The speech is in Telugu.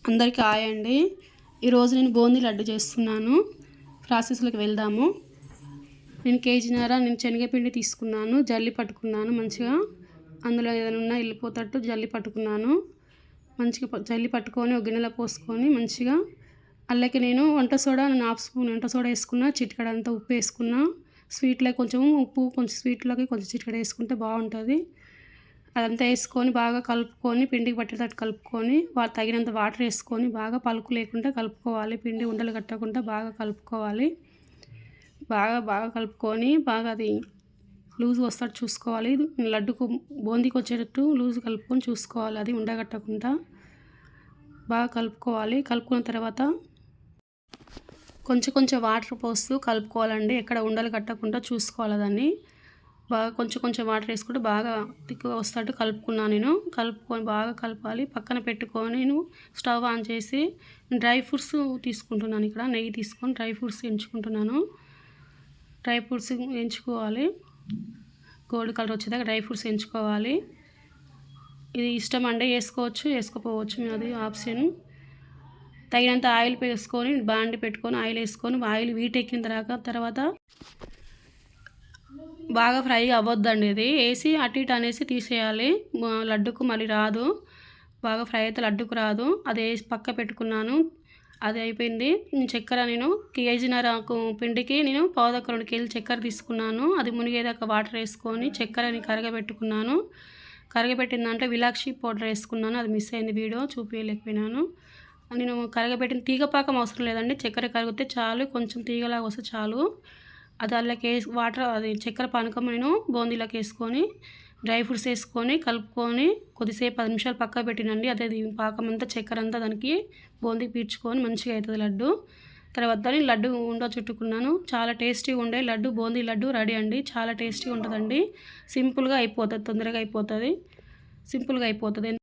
అందరికీ హాయ్ అండి. ఈరోజు నేను బూందీ లడ్డు చేస్తున్నాను. ప్రాసెస్లోకి వెళ్దాము. నేను కేజీన్నర శనగపిండి తీసుకున్నాను, జల్లి పట్టుకున్నాను మంచిగా. అందులో ఏదైనా ఉన్నా వెళ్ళిపోతట్టు జల్లి పట్టుకున్నాను. మంచిగా జల్లి పట్టుకొని ఒక గిన్నెలో పోసుకొని మంచిగా అల్లకి నేను వంట సోడా హాఫ్ స్పూన్ వంట సోడా వేసుకున్నా, చిటికెడంతా ఉప్పు వేసుకున్నా. స్వీట్లో కొంచెం ఉప్పు, కొంచెం స్వీట్లోకి కొంచెం చిటికెడ వేసుకుంటే బాగుంటుంది. అదంతా వేసుకొని బాగా కలుపుకొని పిండికి పట్టేటట్టు కలుపుకొని తగినంత వాటర్ వేసుకొని బాగా పలుకు లేకుండా కలుపుకోవాలి. పిండి ఉండలు కట్టకుండా బాగా కలుపుకోవాలి. బాగా కలుపుకొని బాగా అది లూజ్ వస్తాడు చూసుకోవాలి. లడ్డుకు బూందీకి వచ్చేటట్టు లూజ్ కలుపుకొని చూసుకోవాలి. అది ఉండగట్టకుండా బాగా కలుపుకోవాలి. కలుపుకున్న తర్వాత కొంచెం వాటర్ పోస్తూ కలుపుకోవాలండి. ఎక్కడ ఉండలు కట్టకుండా చూసుకోవాలి. దాన్ని బాగా కొంచెం వాటర్ వేసుకుంటూ బాగా తిక్కుగా వస్తట్టు కలుపుకున్నాను. నేను కలుపుకొని బాగా కలపాలి. పక్కన పెట్టుకొని నేను స్టవ్ ఆన్ చేసి డ్రై ఫ్రూట్స్ తీసుకుంటున్నాను. ఇక్కడ నెయ్యి తీసుకొని డ్రై ఫ్రూట్స్ ఎంచుకుంటున్నాను. డ్రై ఫ్రూట్స్ ఎంచుకోవాలి. గోల్డ్ కలర్ వచ్చేదాకా డ్రై ఫ్రూట్స్ ఎంచుకోవాలి. ఇది ఇష్టం అండి, వేసుకోవచ్చు వేసుకోపోవచ్చు, అది ఆప్షన్. తగినంత ఆయిల్ వేసుకొని బాండి పెట్టుకొని ఆయిల్ వేసుకొని ఆయిల్ వీటెక్కిన తర్వాత బాగా ఫ్రై అవ్వద్దండి. ఇది వేసి అటు ఇటు అనేసి తీసేయాలి. లడ్డుకు మళ్ళీ రాదు. బాగా ఫ్రై అయితే లడ్డుకు రాదు. అది వేసి పక్క పెట్టుకున్నాను. అది అయిపోయింది. చక్కెర నేను కేజీన్నర పిండికి నేను 1.5 కేజీలు చక్కెర తీసుకున్నాను. అది మునిగేదాకా వాటర్ వేసుకొని చక్కెరని కరగబెట్టుకున్నాను. కరగబెట్టిన దాంట్లో విలాక్షి పౌడర్ వేసుకున్నాను. అది మిస్ అయింది, వీడియో చూపించలేకపోయినాను. నేను కరగబెట్టిన తీగపాకం అవసరం లేదండి. చక్కెర కరిగితే చాలు, కొంచెం తీగలాగా వస్తే చాలు. అది అందులోకి వాటర్ అది చక్కెర పానకం నేను బూందీలోకి వేసుకొని డ్రై ఫ్రూట్స్ వేసుకొని కలుపుకొని కొద్దిసేపు 10 నిమిషాలు పక్క పెట్టినండి. అదే పాకం అంతా చక్కెర అంతా దానికి బూందీకి పీల్చుకొని మంచిగా అవుతుంది లడ్డు. తర్వాత లడ్డు ఉండ చుట్టుకున్నాను. చాలా టేస్టీగా ఉండే లడ్డు, బూందీ లడ్డు రెడీ అండి. చాలా టేస్టీగా ఉంటుందండి. సింపుల్గా అయిపోతుంది, తొందరగా అయిపోతుంది, సింపుల్గా అయిపోతుంది.